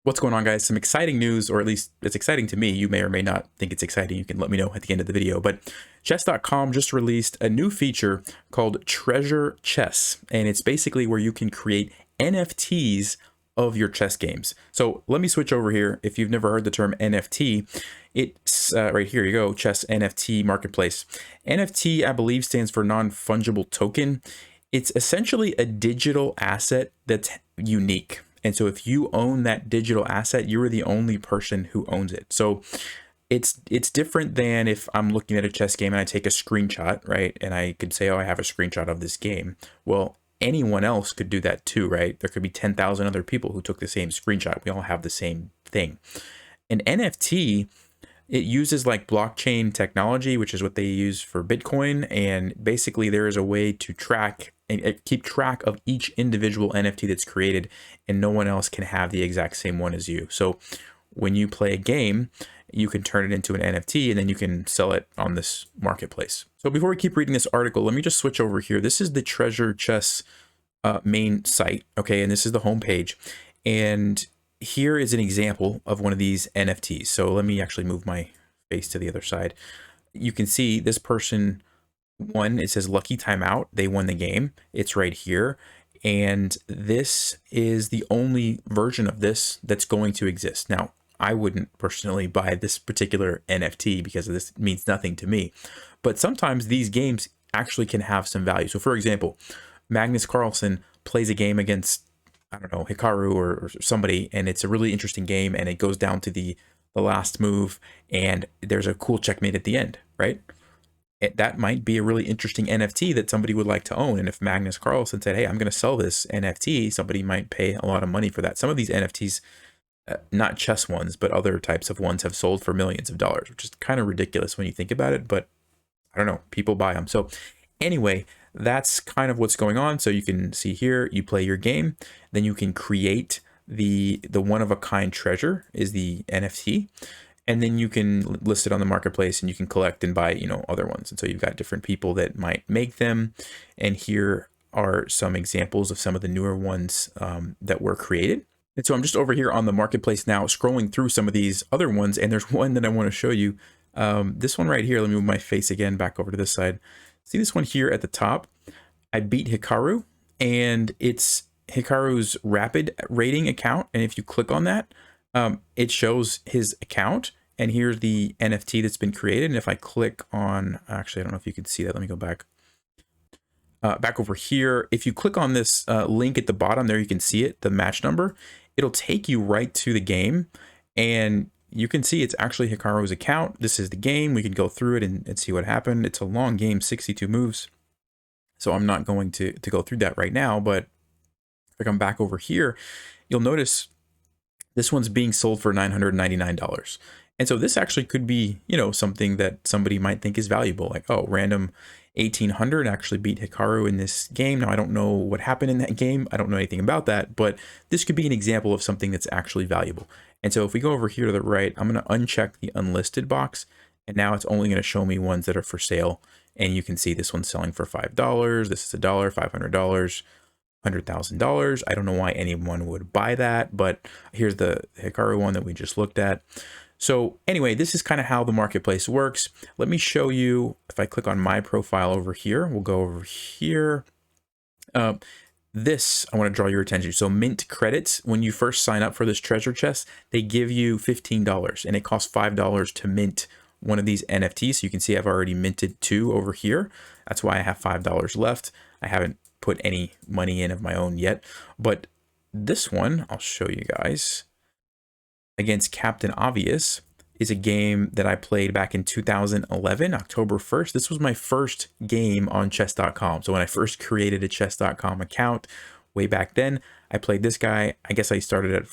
What's going on, guys? Some exciting news, or at least it's exciting to me. You may or may not think it's exciting. You can let me know at the end of the video. But chess.com just released a new feature called Treasure Chess, and it's basically where you can create NFTs of your chess games. So let me switch over here. If you've never heard the term NFT, it's right here. You go, Chess NFT Marketplace. NFT, I believe, stands for non-fungible token. It's essentially a digital asset that's unique. And so if you own that digital asset, you're the only person who owns it. So it's different than if I'm looking at a chess game and I take a screenshot, right? And I could say, oh, I have a screenshot of this game. Well, anyone else could do that too, right? There could be 10,000 other people who took the same screenshot. We all have the same thing. An NFT, it uses like blockchain technology, which is what they use for Bitcoin. And basically there is a way to track and keep track of each individual NFT that's created, and no one else can have the exact same one as you. So when you play a game, you can turn it into an NFT and then you can sell it on this marketplace. So before we keep reading this article, let me just switch over here. This is the Treasure Chess main site, okay? And this is the home page. And here is an example of one of these NFTs. So let me actually move my face to the other side. You can see this person won. It says lucky timeout. They won the game. It's right here. And this is the only version of this that's going to exist. Now, I wouldn't personally buy this particular NFT because this means nothing to me. But sometimes these games actually can have some value. So for example, Magnus Carlsen plays a game against, I don't know, Hikaru or somebody, and it's a really interesting game, and it goes down to the last move, and there's a cool checkmate at the end, right? That might be a really interesting NFT that somebody would like to own. And if Magnus Carlsen said, hey, I'm going to sell this NFT, somebody might pay a lot of money for that. Some of these NFTs, not chess ones, but other types of ones, have sold for millions of dollars, which is kind of ridiculous when you think about it. But I don't know, people buy them. So anyway, that's kind of what's going on. So you can see here, you play your game, then you can create the one-of-a-kind treasure is the NFT. And then you can list it on the marketplace and you can collect and buy, you know, other ones. And so you've got different people that might make them. And here are some examples of some of the newer ones that were created. And so I'm just over here on the marketplace now, scrolling through some of these other ones. And there's one that I want to show you. This one right here, let me move my face again back over to this side. See this one here at the top? I beat Hikaru, and it's Hikaru's rapid rating account. And if you click on that, it shows his account, and here's the NFT that's been created. And if I click on, actually, I don't know if you can see that. Let me go back. Back over here. If you click on this link at the bottom there, you can see it, the match number. It'll take you right to the game, and you can see it's actually Hikaru's account. This is the game. We can go through it and see what happened. It's a long game, 62 moves. So I'm not going to go through that right now, but if I come back over here, you'll notice this one's being sold for $999. And so this actually could be, you know, something that somebody might think is valuable. Like, oh, random 1800 actually beat Hikaru in this game. Now, I don't know what happened in that game. I don't know anything about that, but this could be an example of something that's actually valuable. And so if we go over here to the right, I'm going to uncheck the unlisted box. And now it's only going to show me ones that are for sale. And you can see this one's selling for $5. This is $1, $500. $100,000. I don't know why anyone would buy that, but here's the Hikaru one that we just looked at. So anyway, this is kind of how the marketplace works. Let me show you, if I click on my profile over here, we'll go over here. This, I want to draw your attention. So mint credits, when you first sign up for this treasure chest, they give you $15, and it costs $5 to mint one of these NFTs. So you can see I've already minted 2 over here. That's why I have $5 left. I haven't put any money in of my own yet, but this one I'll show you guys, against Captain Obvious, is a game that I played back in 2011, October 1st. This was my first game on chess.com. So when I first created a chess.com account way back then, I played this guy. I guess I started at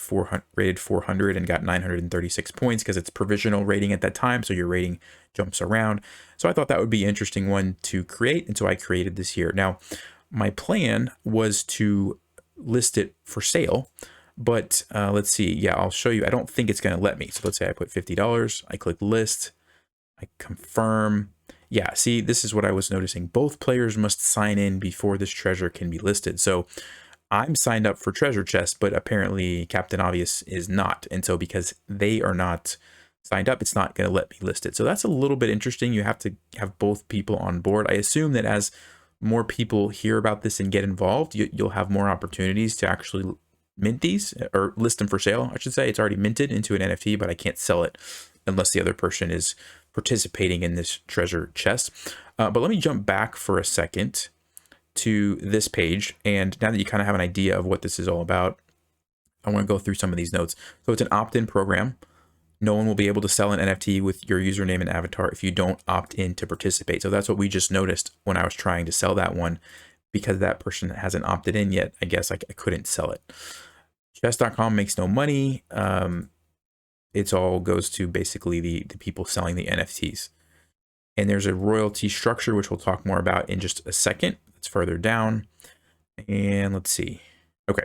rated 400 and got 936 points because it's provisional rating at that time, so your rating jumps around. So I thought that would be an interesting one to create, and so I created this here. Now, my plan was to list it for sale, but let's see. Yeah, I'll show you. I don't think it's going to let me. So let's say I put $50. I click list. I confirm. Yeah, see, this is what I was noticing. Both players must sign in before this treasure can be listed. So I'm signed up for treasure chest, but apparently Captain Obvious is not. And so because they are not signed up, it's not going to let me list it. So that's a little bit interesting. You have to have both people on board. I assume that as more people hear about this and get involved, you'll have more opportunities to actually mint these, or list them for sale, I should say. It's already minted into an NFT, but I can't sell it unless the other person is participating in this treasure chest. But let me jump back for a second to this page. And now that you kind of have an idea of what this is all about, I want to go through some of these notes. So it's an opt-in program. No one will be able to sell an NFT with your username and avatar if you don't opt in to participate. So that's what we just noticed when I was trying to sell that one, because that person hasn't opted in yet. I guess I couldn't sell it. Chess.com makes no money. It all goes to basically the people selling the NFTs. And there's a royalty structure, which we'll talk more about in just a second. It's further down. And let's see. Okay.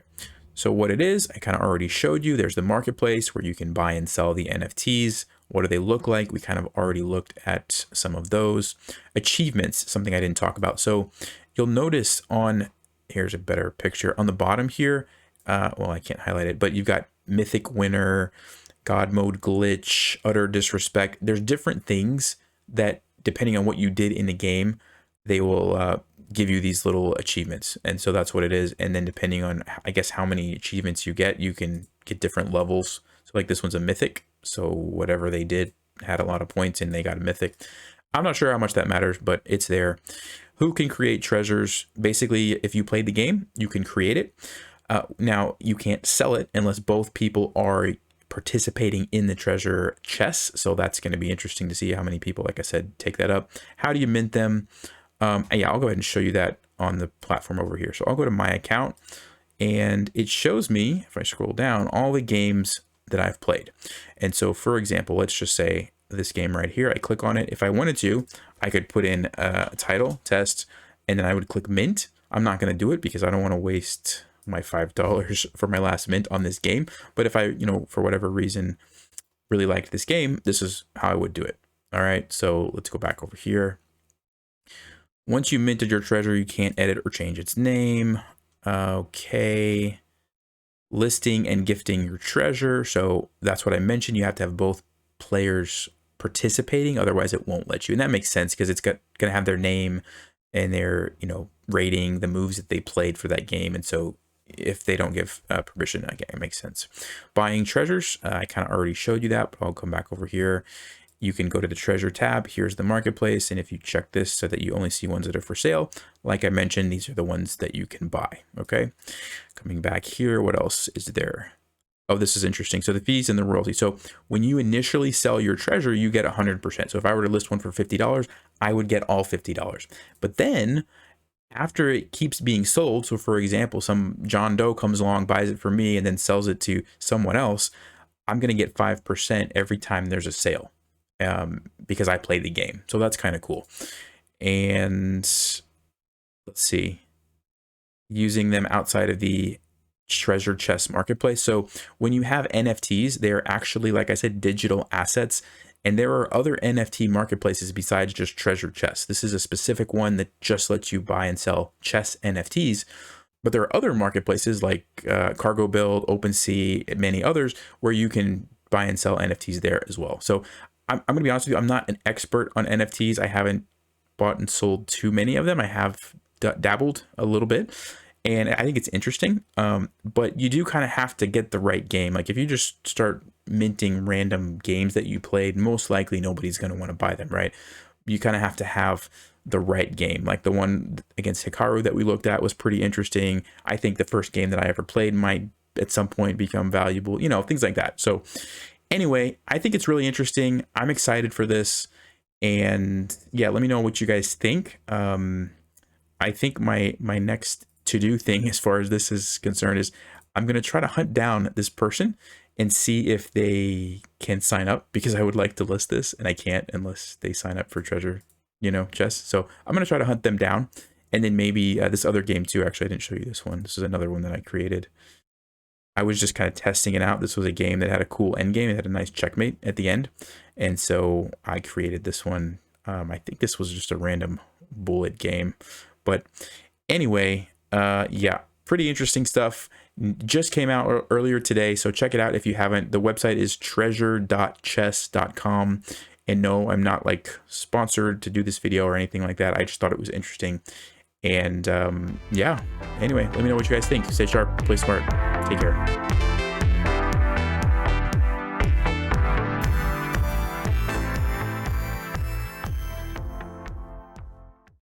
So what it is, I kind of already showed you. There's the marketplace where you can buy and sell the NFTs. What do they look like? We kind of already looked at some of those. Achievements, something I didn't talk about. So you'll notice on, here's a better picture, on the bottom here, well, I can't highlight it, but you've got Mythic Winner, God Mode Glitch, Utter Disrespect. There's different things that, depending on what you did in the game, they will give you these little achievements. And so that's what it is. And then depending on, I guess, how many achievements you can get different levels. So like this one's a mythic. So whatever they did had a lot of points and they got a mythic. I'm not sure how much that matters, but it's there. Who can create treasures? Basically, if you played the game, you can create it. Now, you can't sell it unless both people are participating in the treasure chest. So that's going to be interesting to see how many people, like I said, take that up. How do you mint them? Yeah, I'll go ahead and show you that on the platform over here. So I'll go to my account and it shows me, if I scroll down, all the games that I've played. And so, for example, let's just say this game right here, I click on it. If I wanted to, I could put in a title, test, and then I would click mint. I'm not going to do it because I don't want to waste my $5 for my last mint on this game. But if I, for whatever reason, really liked this game, this is how I would do it. All right, so let's go back over here. Once you minted your treasure, you can't edit or change its name. Okay. Listing and gifting your treasure. So that's what I mentioned. You have to have both players participating, otherwise it won't let you. And that makes sense because it's going to have their name and their, rating, the moves that they played for that game. And so if they don't give permission, again, it makes sense. Buying treasures, I kind of already showed you that, but I'll come back over here. You can go to the treasure tab. Here's the marketplace. And if you check this so that you only see ones that are for sale, like I mentioned, these are the ones that you can buy. Okay. Coming back here, what else is there? Oh, this is interesting. So the fees and the royalty. So when you initially sell your treasure, you get 100%. So if I were to list one for $50, I would get all $50. But then after it keeps being sold, so for example, some John Doe comes along, buys it for me, and then sells it to someone else, I'm going to get 5% every time there's a sale. Because I played the game. So that's kind of cool. And let's see, using them outside of the treasure chest marketplace. So when you have NFTs, they're actually, like I said, digital assets. And there are other NFT marketplaces besides just treasure chests. This is a specific one that just lets you buy and sell chess NFTs. But there are other marketplaces like Cargo Build, OpenSea, many others where you can buy and sell NFTs there as well. So I'm going to be honest with you, I'm not an expert on NFTs. I haven't bought and sold too many of them. I have dabbled a little bit, and I think it's interesting. But you do kind of have to get the right game. Like if you just start minting random games that you played, most likely nobody's going to want to buy them, right? You kind of have to have the right game. Like the one against Hikaru that we looked at was pretty interesting. I think the first game that I ever played might at some point become valuable, things like that. So anyway, I think it's really interesting. I'm excited for this. And yeah, let me know what you guys think. I think my next to-do thing as far as this is concerned is I'm going to try to hunt down this person and see if they can sign up, because I would like to list this and I can't unless they sign up for treasure, chess. So I'm going to try to hunt them down. And then maybe this other game too. Actually, I didn't show you this one. This is another one that I created. I was just kind of testing it out. This was a game that had a cool end game. It had a nice checkmate at the end. And so I created this one. I think this was just a random bullet game. But anyway, yeah, Pretty interesting stuff. Just came out earlier today, so check it out if you haven't. The website is treasure.chess.com. And no, I'm not like sponsored to do this video or anything like that. I just thought it was interesting. And yeah, anyway, let me know what you guys think. Stay sharp, play smart, take care.